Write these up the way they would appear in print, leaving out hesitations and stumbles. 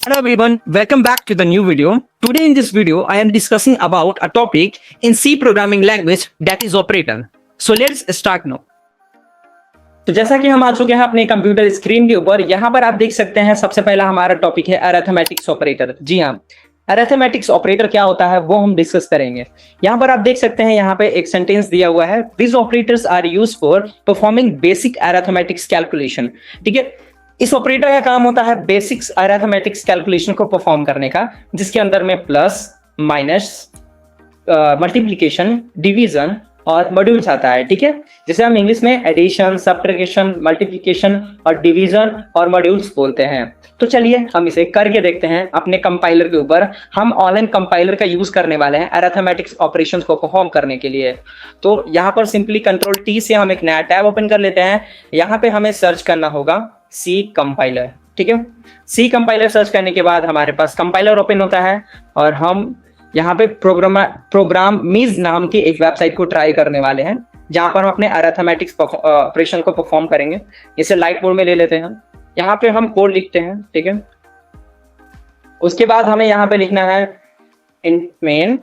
Hello everyone, welcome back to the new video. Today in this video, I am discussing about a topic in C programming language that is operator. So let's start now. तो जैसा कि हम आ चुके हैं अपने computer screen के ऊपर, यहाँ पर आप देख सकते हैं सबसे पहला हमारा टॉपिक है अरिथमेटिक्स ऑपरेटर। जी हाँ, अरिथमेटिक्स ऑपरेटर क्या होता है वो हम डिस्कस करेंगे। यहाँ पर आप देख सकते हैं, यहाँ पे एक सेंटेंस दिया हुआ है, this operators are used for performing basic arithmetics calculation. ठीक है, इस ऑपरेटर का काम होता है बेसिक्स अरिथमेटिक्स कैलकुलेशन को परफॉर्म करने का, जिसके अंदर में प्लस, माइनस, मल्टीप्लिकेशन, डिवीजन और मॉड्यूल्स आता है। ठीक है, जैसे हम इंग्लिश में एडिशन, सब्ट्रैक्शन, मल्टीप्लिकेशन और डिवीजन और मॉड्यूल्स बोलते हैं। तो चलिए हम इसे करके देखते हैं अपने कंपाइलर के ऊपर। हम ऑनलाइन कंपाइलर का यूज करने वाले हैं अरिथमेटिक्स ऑपरेशंस को परफॉर्म करने के लिए। तो यहाँ पर सिंपली कंट्रोल टी से हम एक नया टैब ओपन कर लेते हैं। यहाँ पे हमें सर्च करना होगा सी कंपाइलर। ठीक है, सी कंपाइलर सर्च करने के बाद हमारे पास कंपाइलर ओपन होता है और हम यहाँ पे प्रोग्राम मीज नाम की एक वेबसाइट को ट्राई करने वाले हैं, जहाँ पर हम अपने अरिथमेटिक्स ऑपरेशन को परफॉर्म करेंगे। इसे लाइट मोड में ले लेते हैं। यहाँ पे हम कोड लिखते हैं। ठीक है, उसके बाद हमें यहाँ पे लिखना है int main।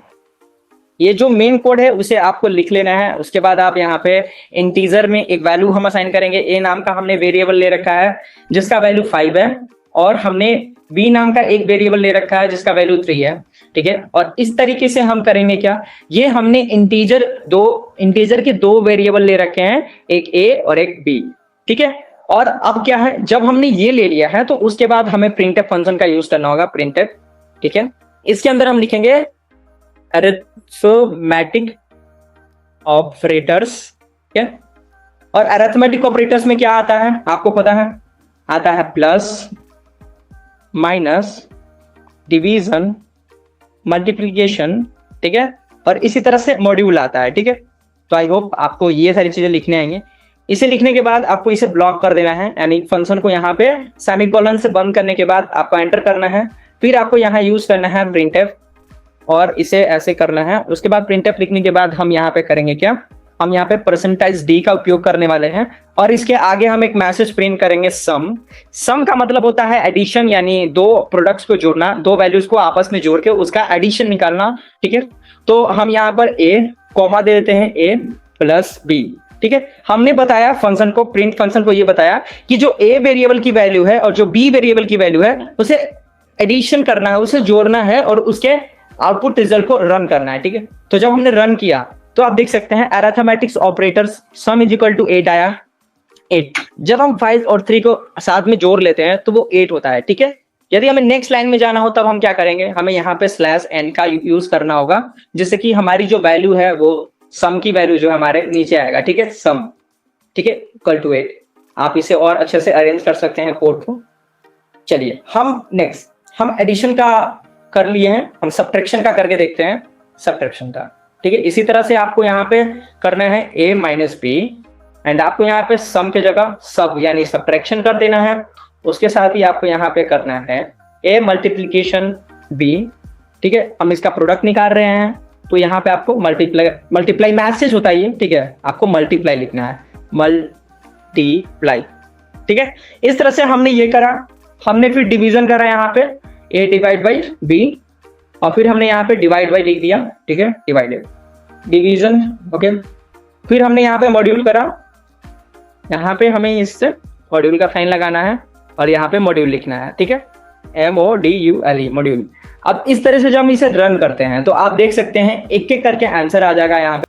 ये जो मेन कोड है उसे आपको लिख लेना है। उसके बाद आप यहाँ पे इंटीजर में एक वैल्यू हम असाइन करेंगे। ए नाम का हमने वेरिएबल ले रखा है जिसका वैल्यू 5 है, और हमने बी नाम का एक वेरिएबल ले रखा है जिसका वैल्यू 3 है। ठीक है, और इस तरीके से हम करेंगे क्या, ये हमने इंटीजर के दो वेरिएबल ले रखे हैं, एक ए और एक बी। ठीक है, और अब क्या है, जब हमने ये ले लिया है तो उसके बाद हमें प्रिंटफ फंक्शन का यूज करना होगा, प्रिंटफ। ठीक है, इसके अंदर हम लिखेंगे अरिथमेटिक ऑपरेटर्स। ठीक है, और अरिथमेटिक ऑपरेटर्स में क्या आता है आपको पता है, आता है प्लस, माइनस, डिवीजन, मल्टीप्लिकेशन। ठीक है, और इसी तरह से मॉड्यूल आता है। ठीक है, तो आई होप आपको ये सारी चीजें लिखने आएंगे। इसे लिखने के बाद आपको इसे ब्लॉक कर देना है, यानी फंक्शन को यहाँ पे सेमीकोलन से बंद करने के बाद आपको एंटर करना है। फिर आपको यहाँ यूज करना है प्रिंटफ और इसे ऐसे करना है। उसके बाद प्रिंटफ लिखने के बाद हम यहाँ पे करेंगे क्या, हम यहाँ पे %d का उपयोग करने वाले हैं और इसके आगे हम एक मैसेज प्रिंट करेंगे सम। सम का मतलब होता है एडिशन, यानी दो प्रोडक्ट्स को जोड़ना, दो वैल्यूज को आपस में जोड़ के उसका एडिशन निकालना। ठीक है, तो हम यहाँ पर ए कॉमा दे देते हैं, ए प्लस बी। ठीक है, हमने बताया फंक्शन को, प्रिंट फंक्शन को ये बताया कि जो ए वेरिएबल की वैल्यू है और जो बी वेरिएबल की वैल्यू है उसे एडिशन करना है, उसे जोड़ना है और उसके आउटपुट रिजल्ट को रन करना है। ठीक है, तो जब हमने रन किया तो आप देख सकते हैं arithmetics operators sum is equal to 8 आया, 8। जब हम 5 और 3 को साथ में जोड़ लेते हैं तो वो 8 होता है। ठीक है, यदि हमें नेक्स्ट लाइन में जाना हो तब हम क्या करेंगे, हमें यहाँ पे /n का यूज करना होगा, जिससे कि हमारी जो वैल्यू है वो सम की वैल्यू जो हमारे नीचे आएगा। ठीक है, सम, ठीक है, इक्वल टू 8। आप इसे और अच्छे से अरेंज कर सकते हैं कोड को। चलिए हम एडिशन का कर लिए हैं, हम सब्ट्रैक्शन का करके देखते हैं, सब्ट्रैक्शन का। ठीक है, इसी तरह से आपको यहाँ पे करना है a माइनस बी, एंड आपको यहाँ पे सम के जगह सब यानी सब्ट्रैक्शन कर देना है। उसके साथ ही आपको यहाँ पे करना है a मल्टीप्लिकेशन b। ठीक है, हम इसका प्रोडक्ट निकाल रहे हैं तो यहाँ पे आपको मल्टीप्लाई मैसेज होता है ये। ठीक है, आपको मल्टीप्लाई लिखना है, मल्टीप्लाई। ठीक है, इस तरह से हमने ये करा। हमने फिर डिवीजन करा यहाँ पे a डिवाइड बाई b, और फिर हमने यहाँ पे डिवाइड बाई लिख दिया। ठीक है, डिवाइडेड, डिवीजन। ओके, फिर हमने यहाँ पे मॉड्यूल करा, यहाँ पे हमें इससे मॉड्यूल का साइन लगाना है और यहाँ पे मॉड्यूल लिखना है। ठीक है, MODULE, मॉड्यूल। अब इस तरह से जब हम इसे रन करते हैं तो आप देख सकते हैं एक एक करके आंसर आ जाएगा यहाँ पे।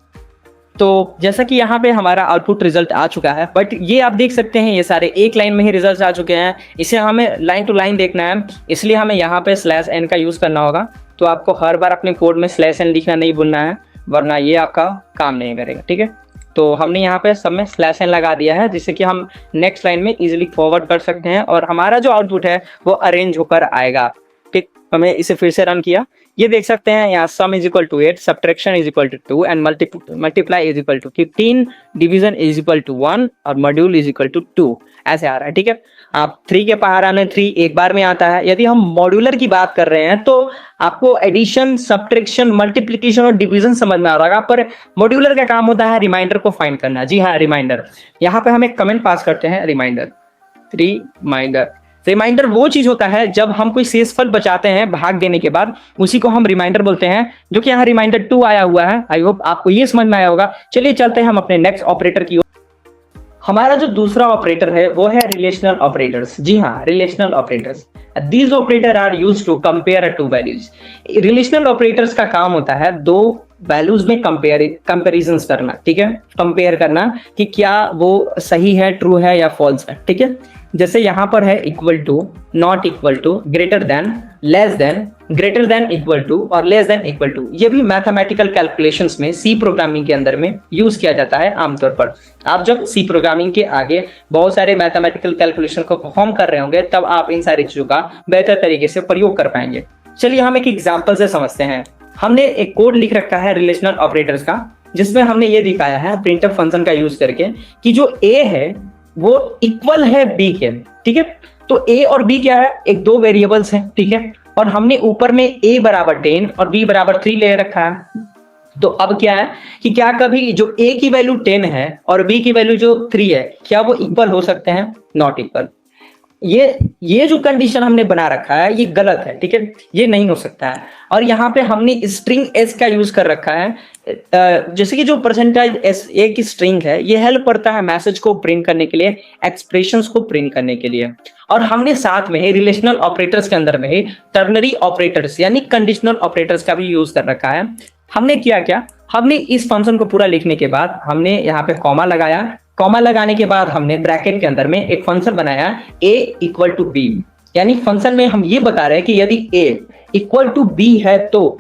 तो जैसा कि यहाँ पे हमारा आउटपुट रिजल्ट आ चुका है, बट ये आप देख सकते हैं ये सारे एक लाइन में ही रिजल्ट आ चुके हैं। इसे हमें लाइन टू लाइन देखना है, इसलिए हमें यहाँ पे /n का यूज करना होगा। तो आपको हर बार अपने कोड में /n लिखना नहीं भूलना है, वरना ये आपका काम नहीं करेगा। ठीक है, तो हमने यहाँ पे सब में /n लगा दिया है, जिससे कि हम नेक्स्ट लाइन में इजीली फॉरवर्ड कर सकते हैं और हमारा जो आउटपुट है वो अरेंज होकर आएगा। ठीक, हमें इसे फिर से रन किया, ये देख सकते हैं यहाँ sum is equal to 8, subtraction is equal to 2 and multiply is equal to 15, division is equal to 1 और मॉड्यूल इज इक्वल टू 2, ऐसे आ रहा है। ठीक है, आप 3 के बाहर आने 3 एक बार में आता है। यदि हम मॉड्यूलर की बात कर रहे हैं तो आपको एडिशन, सब्ट्रैक्शन, मल्टीप्लिकेशन और डिवीजन समझ में आ रहा है, पर मॉड्यूलर का काम होता है रिमाइंडर को फाइंड करना। जी हाँ, रिमाइंडर। यहाँ पे हम एक कमेंट पास करते हैं, रिमाइंडर, रिमाइंडर। रिमाइंडर वो चीज होता है जब हम कोई शेषफल बचाते हैं भाग देने के बाद, उसी को हम रिमाइंडर बोलते हैं, जो कि यहाँ रिमाइंडर 2 आया हुआ है। आई होप आपको ये समझ में आया होगा। चलिए चलते हैं हम अपने नेक्स्ट ऑपरेटर की ओर। हमारा जो दूसरा ऑपरेटर है वो है रिलेशनल ऑपरेटर्स। जी हाँ, relational operators. These operator are used to compare two values. Relational operators का काम होता है दो वैल्यूज में कंपेरिजन करना, ठीक है, कंपेयर करना कि क्या वो सही है, ट्रू है या फॉल्स है, ठीक है। जैसे यहाँ पर है equal to, not equal to, greater than, less than, greater than equal to और लेस देन इक्वल टू। ये भी मैथमेटिकल कैलकुलेशंस में सी प्रोग्रामिंग के अंदर में यूज किया जाता है आमतौर पर। आप जब सी प्रोग्रामिंग के आगे बहुत सारे मैथमेटिकल कैलकुलेशन को परफॉर्म कर रहे होंगे, तब आप इन सारी चीजों का बेहतर तरीके से प्रयोग कर पाएंगे। चलिए हम एक एग्जाम्पल से समझते हैं। हमने एक कोड लिख रखा है रिलेशनल ऑपरेटर्स का, जिसमें हमने ये दिखाया है प्रिंटफ फंक्शन का यूज करके कि जो ए है वो इक्वल है बी के, ठीक है। तो ए और बी क्या है, एक दो वेरिएबल्स हैं, ठीक है, और हमने ऊपर में a बराबर 10 और b बराबर 3 ले रखा है। तो अब क्या है कि क्या कभी जो a की वैल्यू 10 है और b की वैल्यू जो 3 है, क्या वो इक्वल हो सकते हैं? Not equal. ये जो कंडीशन हमने बना रखा है ये गलत है, ठीक है, ये नहीं हो सकता है। और यहाँ पे हमने स्ट्रिंग s का यूज कर रखा है। जैसे कि जो परसेंटेज एस ए की स्ट्रिंग है, ये हेल्प करता है मैसेज को प्रिंट करने के लिए, एक्सप्रेशंस को प्रिंट करने के लिए। और हमने साथ में रिलेशनल ऑपरेटर्स के अंदर में ही टर्नरी ऑपरेटर्स यानी कंडीशनल ऑपरेटर्स का भी यूज कर रखा है। हमने किया क्या, हमने इस फंक्शन को पूरा लिखने के बाद हमने यहाँ पे कॉमा लगाया। कॉमा लगाने के बाद हमने ब्रैकेट के अंदर में एक फंक्शन बनाया a इक्वल टू बी, यानी फंक्शन में हम ये बता रहे हैं कि यदि a इक्वल टू बी है तो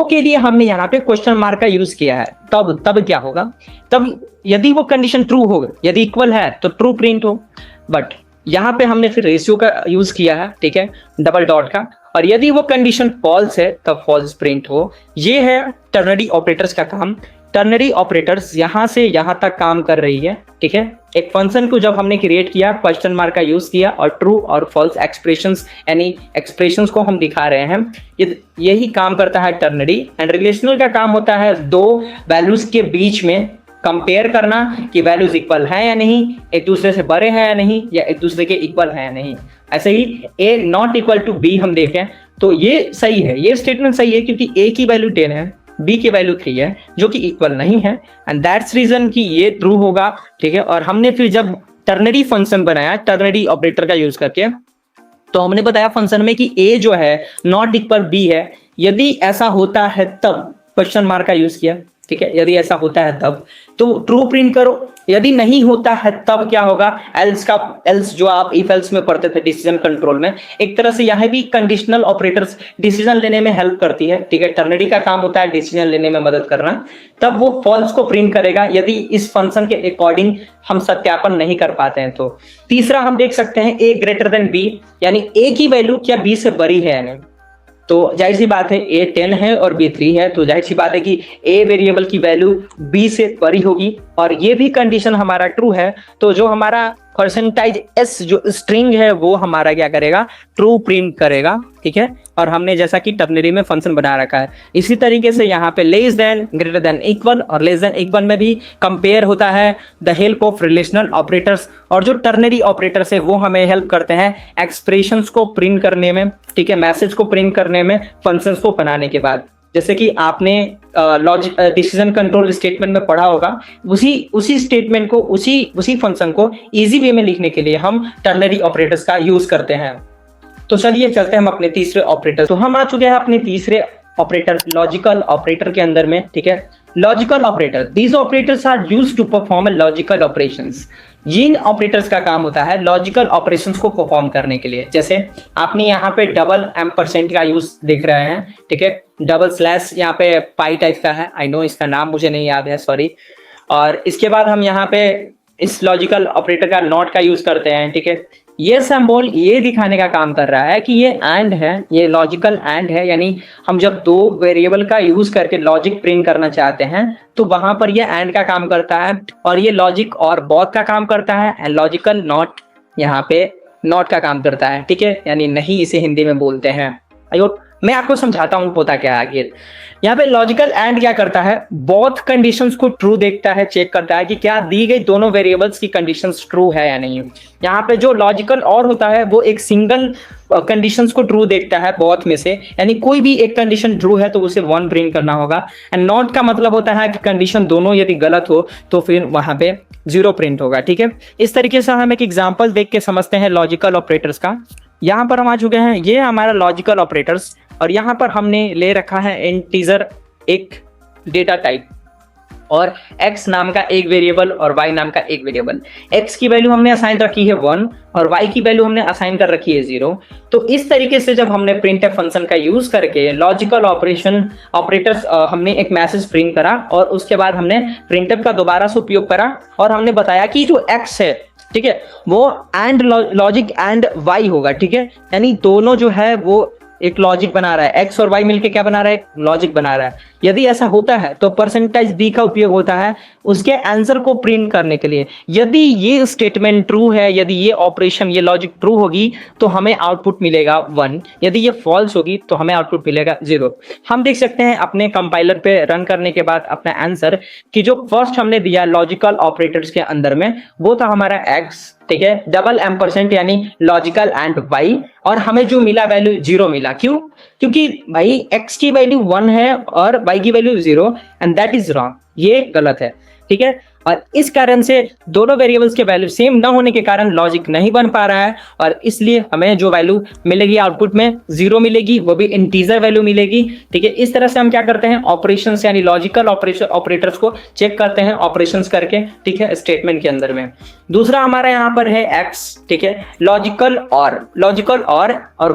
के लिए हमने यहाँ पे क्वेश्चन मार्क का यूज किया है। तब क्या होगा, तब यदि वो कंडीशन ट्रू हो, यदि इक्वल है तो ट्रू प्रिंट हो। बट यहाँ पे हमने फिर रेशियो का यूज किया है, ठीक है, डबल डॉट का, और यदि वो कंडीशन फॉल्स है तब फॉल्स प्रिंट हो। ये है टर्नरी ऑपरेटर्स का काम। टर्नरी ऑपरेटर्स यहाँ से यहाँ तक काम कर रही है, ठीक है। एक फंक्शन को जब हमने क्रिएट किया, क्वेश्चन मार्क का यूज किया और ट्रू और फॉल्स एक्सप्रेशंस यानी एक्सप्रेशंस को हम दिखा रहे हैं। यही काम करता है टर्नरी। एंड रिलेशनल का काम होता है दो वैल्यूज के बीच में कंपेयर करना कि वैल्यूज इक्वल है या नहीं, एक दूसरे से बड़े हैं या नहीं, या एक दूसरे के इक्वल है या नहीं। ऐसे ही a not equal to b हम देखें तो ये सही है, ये स्टेटमेंट सही है क्योंकि a की वैल्यू 10 है, b की वैल्यू 3 है, जो कि इक्वल नहीं है। एंड दैट्स रीजन कि ये ट्रू होगा, ठीक है। और हमने फिर जब टर्नरी फंक्शन बनाया टर्नरी ऑपरेटर का यूज करके, तो हमने बताया फंक्शन में कि a जो है नॉट इक्वल b है। यदि ऐसा होता है तब क्वेश्चन मार्क का यूज किया, ठीक है, यदि ऐसा होता है तब तो ट्रू प्रिंट करो। यदि नहीं होता है तब क्या होगा, एल्स जो आप इफ एल्स में पढ़ते थे डिसीजन कंट्रोल में, एक तरह से यहाँ भी कंडीशनल ऑपरेटर्स डिसीजन लेने में हेल्प करती है, ठीक है। टर्नरी का काम होता है डिसीजन लेने में मदद करना, तब वो फॉल्स को प्रिंट करेगा यदि इस फंक्शन के अकॉर्डिंग हम सत्यापन नहीं कर पाते हैं। तो तीसरा हम देख सकते हैं a ग्रेटर देन b, यानी a की वैल्यू क्या b से बड़ी है या नहीं। तो जाहिर सी बात है a 10 है और b 3 है, तो जाहिर सी बात है कि a वेरिएबल की वैल्यू b से बड़ी होगी। और ये भी कंडीशन हमारा ट्रू है, तो जो हमारा परसेंटेज s जो स्ट्रिंग है वो हमारा क्या करेगा, ट्रू प्रिंट करेगा, ठीक है। और हमने जैसा कि टर्नरी में फंक्शन बना रखा है, इसी तरीके से यहाँ पे less than, greater than equal और लेस देन इक्वल में भी कंपेयर होता है the help of relational operators. और जो टर्नरी ऑपरेटर्स है वो हमें हेल्प करते हैं एक्सप्रेशंस को प्रिंट करने में, ठीक है, मैसेज को प्रिंट करने में फंक्शंस को बनाने के बाद। जैसे कि आपने लॉजिक डिसीजन कंट्रोल स्टेटमेंट में पढ़ा होगा, उसी स्टेटमेंट को उसी फंक्शन को इजी वे में लिखने के लिए हम टर्नरी ऑपरेटर्स का यूज करते हैं। तो चलिए चलते हैं हम अपने तीसरे ऑपरेटर। तो हम आ चुके हैं अपने तीसरे ऑपरेटर लॉजिकल ऑपरेटर के अंदर में, ठीक है। Logical operator, these operators are used to perform logical operations. जिन ऑपरेटर्स का काम होता है लॉजिकल ऑपरेशंस को परफॉर्म करने के लिए। जैसे आपने यहाँ पे डबल % का यूज देख रहे हैं, ठीक है, डबल स्लैश यहाँ पे पाई टाइप का है, आई नो इसका नाम मुझे नहीं याद है, सॉरी। और इसके बाद हम यहाँ पे इस लॉजिकल ऑपरेटर का नॉट का यूज करते हैं, ठीक है। ये सिंबल ये दिखाने का काम कर रहा है कि ये एंड है, ये लॉजिकल एंड है, यानी हम जब दो वेरिएबल का यूज करके लॉजिक प्रिंट करना चाहते हैं तो वहां पर ये एंड का काम करता है, और ये लॉजिक और बोथ का काम करता है। एंड लॉजिकल नॉट यहाँ पे नॉट का काम करता है, ठीक है, यानी नहीं इसे हिंदी में बोलते हैं। आई होप मैं आपको समझाता हूँ होता क्या है आगे। यहाँ पे लॉजिकल एंड क्या करता है, बोथ कंडीशंस को ट्रू देखता है, चेक करता है कि क्या दी गई दोनों वेरिएबल्स की कंडीशंस ट्रू है या नहीं। यहाँ पे जो लॉजिकल और होता है वो एक सिंगल कंडीशंस को ट्रू देखता है बोथ में से, यानी कोई भी एक कंडीशन ट्रू है तो उसे 1 प्रिंट करना होगा। एंड नॉट का मतलब होता है कि कंडीशन दोनों यदि गलत हो तो फिर वहां पे 0 प्रिंट होगा। ठीक है, इस तरीके से हम एक एग्जांपल देख के समझते हैं लॉजिकल ऑपरेटर्स का। यहाँ पर हम आ चुके हैं, ये हमारा लॉजिकल ऑपरेटर्स, और यहाँ पर हमने ले रखा है इंटीजर एक डेटा टाइप और x नाम का एक वेरिएबल और y नाम का एक वेरिएबल। x की वैल्यू हमने असाइन रखी है 1 और y की वैल्यू हमने असाइन कर रखी है 0। तो इस तरीके से जब हमने प्रिंटफ फंक्शन का यूज करके लॉजिकल ऑपरेटर्स हमने एक मैसेज प्रिंट करा और उसके बाद हमने प्रिंटफ का दोबारा से उपयोग करा और हमने बताया कि जो x है, ठीक है, वो एंड लॉजिक एंड y होगा। ठीक है, यानी दोनों जो है वो एक लॉजिक बना रहा है, x और y मिलके क्या बना रहा है, लॉजिक बना रहा है। यदि ऐसा होता है तो परसेंटेज d का उपयोग होता है उसके आंसर को प्रिंट करने के लिए। यदि ये स्टेटमेंट ट्रू है, यदि ये ऑपरेशन, ये लॉजिक ट्रू होगी तो हमें आउटपुट मिलेगा 1, यदि ये फॉल्स होगी तो हमें आउटपुट मिलेगा 0। हम देख सकते हैं अपने कंपाइलर पे रन करने के बाद अपना आंसर कि जो फर्स्ट हमने दिया लॉजिकल ऑपरेटर्स के अंदर में वो था हमारा x, ठीक है, डबल एम्परसेंट यानी लॉजिकल एंड y, और हमें जो मिला वैल्यू 0 मिला। क्यों? क्योंकि भाई x की वैल्यू 1 है और y की value 0, and that is wrong, ये गलत है। ठीक है, और इस कारण से दोनों वेरिएबल्स के वैल्यू सेम ना होने के कारण लॉजिक नहीं बन पा रहा है और इसलिए हमें जो वैल्यू मिलेगी आउटपुट में 0 मिलेगी, वो भी इंटीजर वैल्यू मिलेगी। ठीक है, इस तरह से हम क्या करते हैं, ऑपरेशंस यानी लॉजिकल ऑपरेटर्स को चेक करते हैं ऑपरेशंस करके। ठीक है, स्टेटमेंट के अंदर में। दूसरा हमारा यहाँ पर है x, ठीक है, लॉजिकल और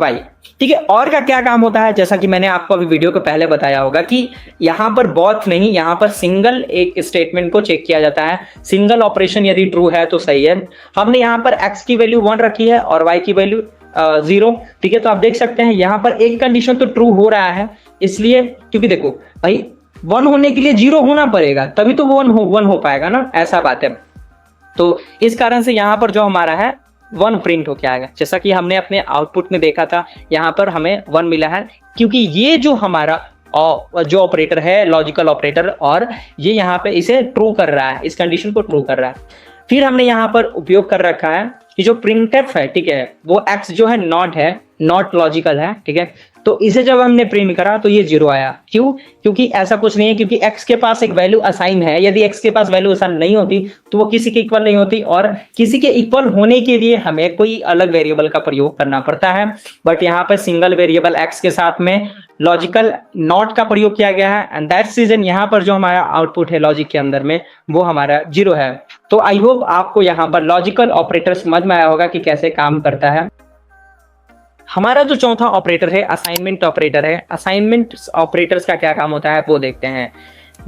y। ठीक है, और का क्या काम होता है, जैसा कि मैंने आपको अभी वीडियो को पहले बताया होगा कि यहाँ पर बहुत नहीं, यहाँ पर सिंगल एक स्टेटमेंट को चेक किया जाता है। सिंगल ऑपरेशन यदि ट्रू है तो सही है। हमने यहाँ पर x की वैल्यू 1 रखी है और y की वैल्यू 0। ठीक है, तो आप देख सकते हैं यहाँ पर एक कंडीशन तो ट्रू हो रहा है, इसलिए क्योंकि देखो भाई 1 होने के लिए 0 होना पड़ेगा तभी तो 1 हो पाएगा ना, ऐसा बात है। तो इस कारण से यहाँ पर जो हमारा है 1 प्रिंट होके आएगा, जैसा कि हमने अपने आउटपुट में देखा था। यहाँ पर हमें 1 मिला है क्योंकि ये जो हमारा जो ऑपरेटर है लॉजिकल ऑपरेटर, और ये यहाँ पे इसे ट्रू कर रहा है, इस कंडीशन को ट्रू कर रहा है। फिर हमने यहाँ पर उपयोग कर रखा है कि जो प्रिंटफ है, ठीक है, वो x जो है नॉट लॉजिकल है। ठीक है, तो इसे जब हमने प्रिंट करा तो ये 0 आया। क्यों? क्योंकि ऐसा कुछ नहीं है, क्योंकि x के पास एक वैल्यू असाइन है। यदि x के पास वैल्यू असाइन नहीं होती तो वो किसी के इक्वल नहीं होती, और किसी के इक्वल होने के लिए हमें कोई अलग वेरिएबल का प्रयोग करना पड़ता है। बट यहाँ पर सिंगल वेरिएबल x के साथ में लॉजिकल नॉट का प्रयोग किया गया है, एंड दैट्स रीजन यहाँ पर जो हमारा आउटपुट है लॉजिक के अंदर में वो हमारा 0 है। तो आई होप आपको यहाँ पर लॉजिकल ऑपरेटर समझ में आया होगा कि कैसे काम करता है। हमारा जो चौथा ऑपरेटर है असाइनमेंट ऑपरेटर है। असाइनमेंट ऑपरेटर्स का क्या काम होता है वो देखते हैं।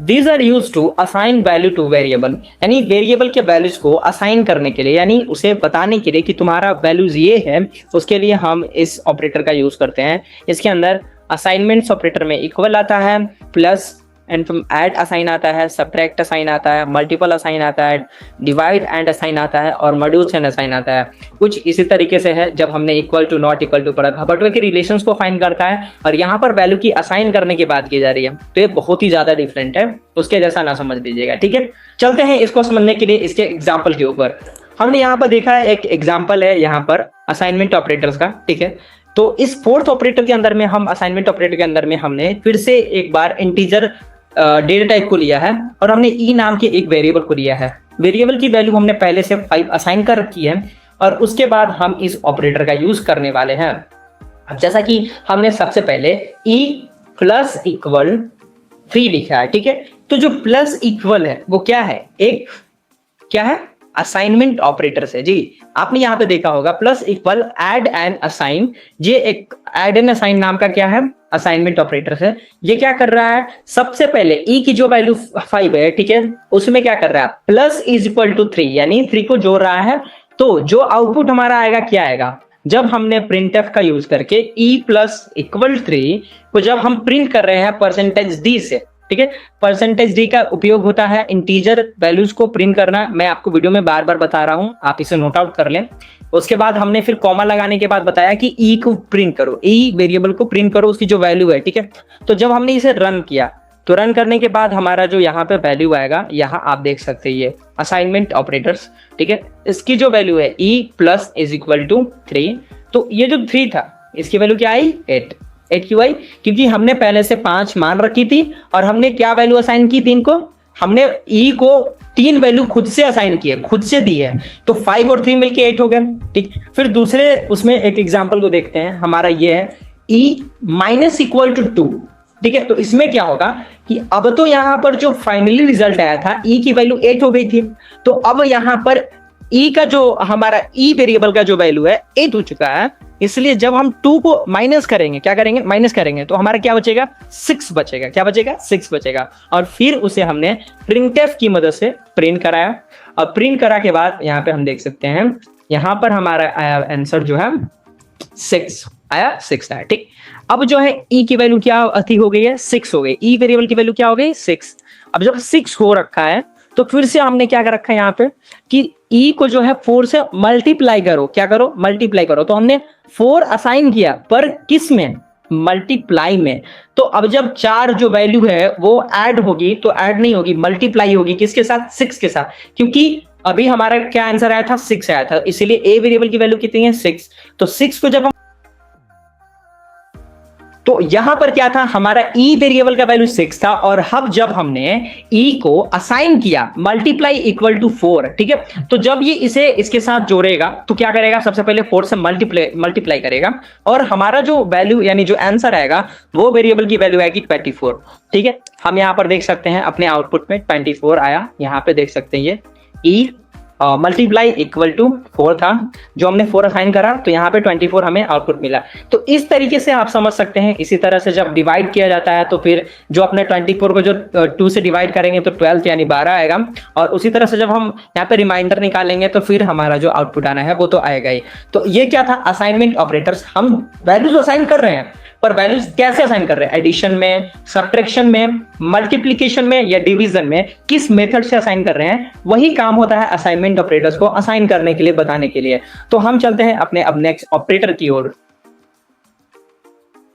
These are used to assign value to variable, यानी वेरिएबल के वैल्यूज को असाइन करने के लिए, यानी उसे बताने के लिए कि तुम्हारा वैल्यूज ये है, उसके लिए हम इस ऑपरेटर का यूज करते हैं। इसके अंदर असाइनमेंट्स ऑपरेटर में इक्वल आता है, प्लस एंड ऐड असाइन आता है, सब्ट्रैक्ट असाइन आता है, मल्टीपल असाइन आता है, डिवाइड एंड असाइन आता है, और मॉड्यूल्स एंड असाइन आता है। कुछ इसी तरीके से है जब हमने equal to not equal to पढ़ा था। बट वे के रिलेशंस को फाइंड करता है और यहाँ पर वैल्यू की असाइन करने की बात की जा रही है, तो ये बहुत ही ज्यादा डिफरेंट है, उसके जैसा ना समझ लीजिएगा। ठीक है, चलते हैं इसको समझने के लिए इसके एग्जाम्पल के ऊपर। हमने यहाँ पर देखा है एक एग्जाम्पल है यहाँ पर असाइनमेंट ऑपरेटर्स का। ठीक है, तो इस फोर्थ ऑपरेटर के अंदर में हम असाइनमेंट ऑपरेटर के अंदर में हमने फिर से एक बार इंटीजर डेटा टाइप को लिया है और हमने ई नाम के एक वेरिएबल को लिया है। वेरिएबल की वैल्यू हमने पहले से 5 असाइन कर रखी है और उसके बाद हम इस ऑपरेटर का यूज करने वाले हैं। अब जैसा कि हमने सबसे पहले ई प्लस इक्वल 3 लिखा है। ठीक है, तो जो प्लस इक्वल है वो क्या है, एक क्या है, असाइनमेंट ऑपरेटर से। जी आपने यहाँ पे देखा होगा plus equal add and assign, ये एक ऐड एंड असाइन नाम का क्या है, असाइनमेंट ऑपरेटर है। ये क्या कर रहा है, सबसे पहले ई की जो वैल्यू 5 है, ठीक है, उसमें क्या कर रहा है, प्लस इज इक्वल टू 3 यानी 3 को जोड़ रहा है। तो जो आउटपुट हमारा आएगा क्या आएगा, जब हमने प्रिंटफ का यूज करके ई प्लस इक्वल 3 को जब हम प्रिंट कर रहे हैं परसेंटेज डी से, ठीक है, परसेंटेज डी का उपयोग होता है इंटीजर वैल्यूज को प्रिंट करना। मैं आपको वीडियो में बार बार बता रहा हूं, आप इसे नोट आउट कर लें। उसके बाद हमने फिर कॉमा लगाने के बाद बताया कि ई को प्रिंट करो, ई वेरिएबल को प्रिंट करो, उसकी जो वैल्यू है, ठीक है। तो जब हमने इसे रन किया तो रन करने के बाद हमारा जो यहाँ पे वैल्यू आएगा, यहाँ आप देख सकते हैं ये असाइनमेंट ऑपरेटर्स, ठीक है। इसकी जो वैल्यू है E plus is equal to 3, तो ये जो 3 था इसकी वैल्यू क्या आई 8 क्यों आई, क्योंकि हमने पहले से 5 मान रखी थी और हमने क्या वैल्यू असाइन की 3 को, हमने ई को 3 वैल्यू खुद से असाइन की है, खुद से दी है, तो 5 और 3 मिलके 8 हो गया, ठीक। फिर दूसरे उसमें एक एग्जांपल को देखते हैं, हमारा ये है ई माइनस इक्वल टू 2, ठीक है। तो इसमें क्या होगा कि अब तो यहां पर जो फाइनली रिजल्ट आया था ई की वैल्यू 8 हो गई थी, तो अब यहां पर ई का जो हमारा ई वेरिएबल का जो वैल्यू है 8 हो चुका है, इसलिए जब हम 2 को माइनस करेंगे, क्या करेंगे माइनस करेंगे, तो हमारा क्या बचेगा 6 बचेगा, क्या बचेगा 6 बचेगा। और फिर उसे हमने प्रिंटफ की मदद से प्रिंट कराया, और प्रिंट करा के बाद यहाँ पे हम देख सकते हैं यहाँ पर हमारा आंसर जो है 6 आया, 6 आया, ठीक। अब जो है ई की वैल्यू क्या अति हो गई है 6 हो गई, ई वेरिएबल की वैल्यू क्या हो गई 6। अब जब 6 हो रखा है तो फिर से हमने क्या कर रखा है यहाँ पे कि ई को जो है 4 से मल्टीप्लाई करो, क्या करो मल्टीप्लाई करो, तो हमने 4 असाइन किया, पर किस में मल्टीप्लाई में। तो अब जब 4 जो वैल्यू है वो ऐड होगी, तो ऐड नहीं होगी मल्टीप्लाई होगी, किसके साथ 6 के साथ, क्योंकि अभी हमारा क्या आंसर आया था 6 आया था, इसीलिए ए वेरिएबल की वैल्यू कितनी है 6। तो 6 को जब हम, तो यहां पर क्या था हमारा ई वेरिएबल का वैल्यू 6 था, और अब जब हमने ई को असाइन किया मल्टीप्लाई इक्वल टू 4, ठीक है। तो जब ये इसे इसके साथ जोड़ेगा तो क्या करेगा, सबसे पहले 4 से मल्टीप्लाई करेगा, और हमारा जो वैल्यू यानी जो आंसर आएगा वो वेरिएबल की वैल्यू आएगी 24, ठीक है। हम यहां पर देख सकते हैं अपने आउटपुट में 24 आया, यहां पे देख सकते हैं ये ई मल्टीप्लाई इक्वल टू 4 था, जो हमने 4 असाइन करा, तो यहाँ पे 24 हमें आउटपुट मिला। तो इस तरीके से आप समझ सकते हैं। इसी तरह से जब डिवाइड किया जाता है तो फिर जो अपने 24 को जो 2 से डिवाइड करेंगे तो 12 यानी 12 आएगा, और उसी तरह से जब हम यहाँ पे रिमाइंडर निकालेंगे तो फिर हमारा जो आउटपुट आना है वो तो आएगा ही। तो ये क्या था असाइनमेंट ऑपरेटर्स, हम वैल्यूज असाइन कर रहे हैं, पर वैल्यूज कैसे असाइन कर रहे हैं, एडिशन में, सब्ट्रैक्शन में, मल्टीप्लिकेशन में या डिवीजन में, किस मेथड से असाइन कर रहे हैं, वही काम होता है असाइनमेंट ऑपरेटर्स को असाइन करने के लिए, बताने के लिए। तो हम चलते हैं अपने अब नेक्स्ट ऑपरेटर की ओर।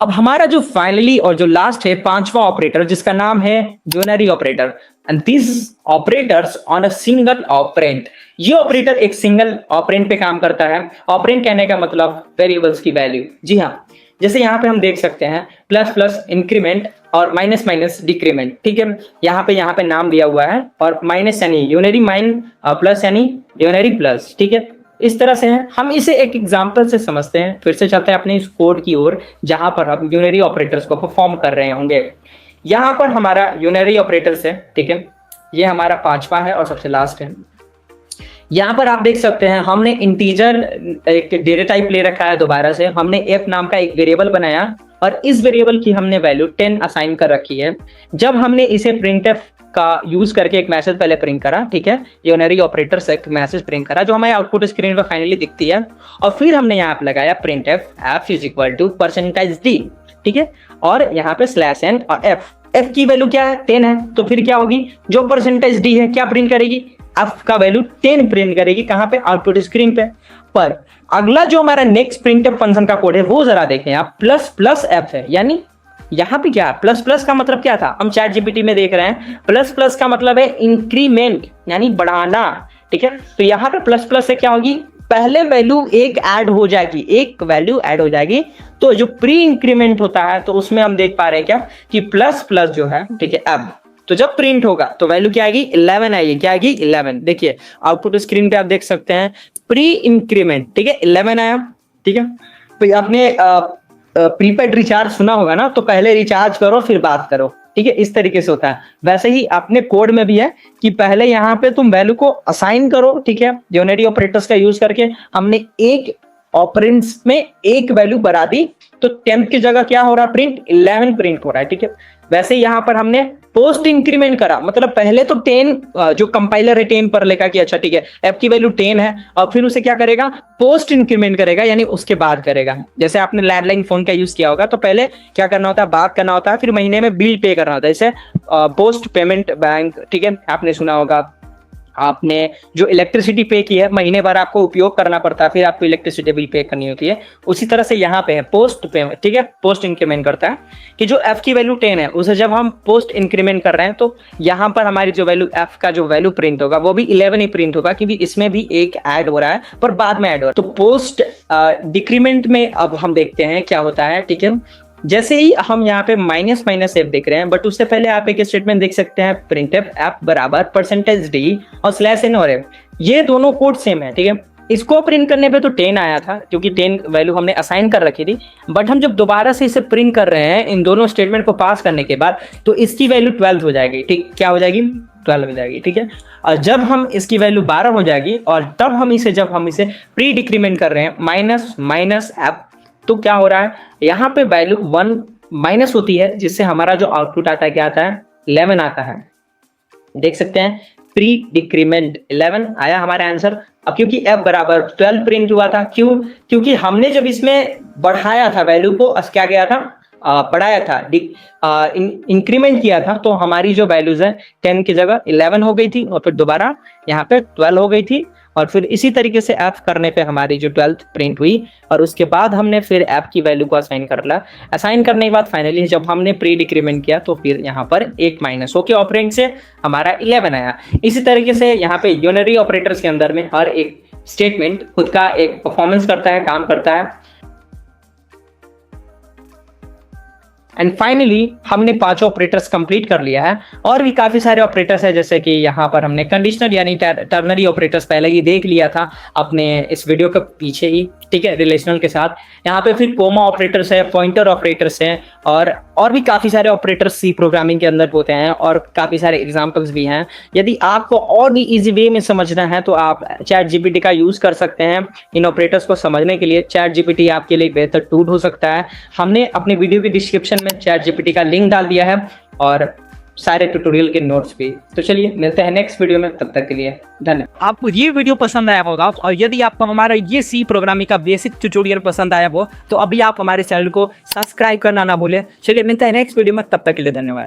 अब हमारा जो फाइनली और जो लास्ट है 5वां ऑपरेटर, जिसका नाम है unary operator, and this operators on a single operand. ये ऑपरेटर एक सिंगल ऑपरेंट पे काम करता है। ऑपरेंट कहने का मतलब वेरिएबल्स की वैल्यू, जी हाँ। जैसे यहाँ पे हम देख सकते हैं प्लस प्लस इंक्रीमेंट और माइनस माइनस डिक्रीमेंट, ठीक है। यहाँ पे नाम दिया हुआ है, और माइनस यानी यूनरी माइन, प्लस यानी यूनरी प्लस, ठीक है। इस तरह से है, हम इसे एक एग्जांपल से समझते हैं। फिर से चलते हैं अपने इस कोड की ओर जहां पर हम यूनरी ऑपरेटर्स को परफॉर्म कर रहे होंगे। यहाँ पर हमारा यूनरी ऑपरेटर्स है, ठीक है। ये हमारा 5वां है और सबसे लास्ट है। यहाँ पर आप देख सकते हैं हमने इंटीजर एक डेटा टाइप ले रखा है, दोबारा से हमने f नाम का एक वेरिएबल बनाया, और इस वेरिएबल की हमने वैल्यू 10 असाइन कर रखी है। जब हमने इसे प्रिंटफ का यूज करके एक मैसेज पहले प्रिंट करा, ठीक है, यूनरी ऑपरेटर से एक मैसेज प्रिंट करा जो हमें आउटपुट स्क्रीन पर फाइनली दिखती है, और फिर हमने यहाँ पे लगाया printf f is equal to %d, ठीक है, और यहाँ पे /n और f की वैल्यू क्या है 10 है, तो फिर क्या होगी जो %d है क्या प्रिंट करेगी, f का वैल्यू 10 प्रिंट करेगी, कहां पे आउटपुट स्क्रीन पे। पर अगला जो हमारा नेक्स्ट प्रिंटफ फंक्शन का कोड है वो जरा देखें आप, प्लस प्लस f है, यानी यहाँ पे क्या प्लस प्लस का मतलब क्या था, हम चैट जीपीटी में देख रहे हैं प्लस प्लस का मतलब है इंक्रीमेंट यानी बढ़ाना, ठीक है। तो यहाँ पे प्लस प्लस से क्या होगी, पहले वैल्यू एक ऐड हो जाएगी, एक वैल्यू ऐड हो जाएगी, तो जो प्री इंक्रीमेंट होता है तो उसमें हम देख पा रहे हैं क्या कि प्लस प्लस जो है, ठीक है, अब तो जब प्रिंट होगा तो वैल्यू क्या आएगी 11 आएगी, क्या आएगी 11। देखिए आउटपुट स्क्रीन पे आप देख सकते हैं प्री इंक्रीमेंट, ठीक है, 11 आया, ठीक है। तो आपने प्रीपेड रिचार्ज सुना होगा ना, तो पहले रिचार्ज करो फिर बात करो, ठीक है, इस तरीके से होता है। वैसे ही अपने कोड में भी है कि पहले यहाँ पे तुम वैल्यू को असाइन करो, ठीक है, यूनरी ऑपरेटर्स का यूज करके हमने एक ऑपरेंड्स में एक वैल्यू बढ़ा दी, तो 10 की जगह क्या हो रहा है प्रिंट 11 प्रिंट हो रहा है, ठीक है। वैसे यहाँ पर हमने पोस्ट इंक्रीमेंट करा, मतलब पहले तो 10 जो कंपाइलर है 10 पर लेगा कि अच्छा ठीक है f की वैल्यू 10 है, और फिर उसे क्या करेगा पोस्ट इंक्रीमेंट करेगा, यानी उसके बाद करेगा। जैसे आपने लैंडलाइन फोन का यूज किया होगा तो पहले क्या करना होता है, बात करना होता है, फिर महीने में बिल पे करना होता है, जैसे पोस्ट पेमेंट बैंक, ठीक है, आपने सुना होगा। आपने जो इलेक्ट्रिसिटी पे की है महीने भर आपको उपयोग करना पड़ता है, फिर आपको इलेक्ट्रिसिटी बिल पे करनी होती है, उसी तरह से यहाँ पे है पोस्ट पेमेंट, ठीक है, पोस्ट इंक्रीमेंट करता है कि जो f की वैल्यू 10 है उसे जब हम पोस्ट इंक्रीमेंट कर रहे हैं तो यहाँ पर हमारी जो वैल्यू f का जो वैल्यू प्रिंट होगा वो भी 11 ही प्रिंट होगा, क्योंकि इसमें भी एक ऐड हो रहा है पर बाद में ऐड हो रहा है। तो पोस्ट डिक्रीमेंट में अब हम देखते हैं क्या होता है, ठीक है। जैसे ही हम यहाँ पे माइनस माइनस एफ देख रहे हैं, बट उससे पहले आप एक स्टेटमेंट देख सकते हैं, प्रिंट एफ बराबर %d और /n और f, ये दोनों कोड सेम है, ठीक है। इसको प्रिंट करने पे तो 10 आया था क्योंकि 10 वैल्यू हमने असाइन कर रखी थी, बट हम जब दोबारा से इसे प्रिंट कर रहे हैं इन दोनों स्टेटमेंट को पास करने के बाद, तो इसकी वैल्यू 12 हो जाएगी, ठीक, क्या हो जाएगी, 12 हो जाएगी, ठीक है। और जब हम इसकी वैल्यू 12 हो जाएगी और तब हम इसे प्री डिक्रीमेंट कर रहे हैं माइनस माइनस एफ, तो क्या हो रहा है, यहाँ पे वैल्यू 1 माइनस होती है, जिससे हमारा जो आउटपुट आता है क्या आता है, 11 आता है। देख सकते हैं प्री डिक्रीमेंट 11 आया हमारा आंसर। अब क्योंकि f बराबर 12 प्रिंट हुआ था, क्यों, क्योंकि हमने जब इसमें बढ़ाया था वैल्यू को, क्या गया था, बढ़ाया था, इंक्रीमेंट किया था, तो हमारी जो वैल्यूज है 10 की जगह 11 हो गई थी और फिर दोबारा यहाँ पे 12 हो गई थी, और फिर इसी तरीके से f करने पे हमारी जो 12th प्रिंट हुई, और उसके बाद हमने फिर f की वैल्यू को असाइन कर लिया। असाइन करने के बाद फाइनली जब हमने प्री डिक्रीमेंट किया तो फिर यहाँ पर एक माइनस होके ऑपरेंड से हमारा 11 आया। इसी तरीके से यहाँ पे यूनरी ऑपरेटर्स के अंदर में हर एक स्टेटमेंट खुद का एक परफॉर्मेंस करता है, काम करता है। एंड फाइनली हमने 5 ऑपरेटर्स कंप्लीट कर लिया है, और भी काफी सारे ऑपरेटर्स है, जैसे कि यहाँ पर हमने कंडीशनल यानी टर्नरी ऑपरेटर्स पहले ही देख लिया था अपने इस वीडियो के पीछे ही, ठीक है, रिलेशनल के साथ। यहाँ पे फिर कोमा ऑपरेटर्स है, पॉइंटर ऑपरेटर्स हैं, और भी काफी सारे ऑपरेटर्स सी प्रोग्रामिंग के अंदर होते हैं, और काफी सारे एग्जांपल्स भी हैं। यदि आपको और भी इजी वे में समझना है तो आप चैट जीपीटी का यूज कर सकते हैं इन ऑपरेटर्स को समझने के लिए। चैट जीपीटी आपके लिए बेहतर टूल हो सकता है। हमने अपने वीडियो की डिस्क्रिप्शन में चैट जीपीटी का लिंक डाल दिया है और सारे ट्यूटोरियल के नोट्स भी। तो चलिए मिलते हैं नेक्स्ट वीडियो में, तब तक के लिए धन्यवाद। आपको ये वीडियो पसंद आया होगा, और यदि आपको हमारा ये सी प्रोग्रामिंग का बेसिक ट्यूटोरियल पसंद आया हो तो अभी आप हमारे चैनल को सब्सक्राइब करना ना भूलें। चलिए मिलते हैं नेक्स्ट वीडियो में, तब तक के लिए धन्यवाद।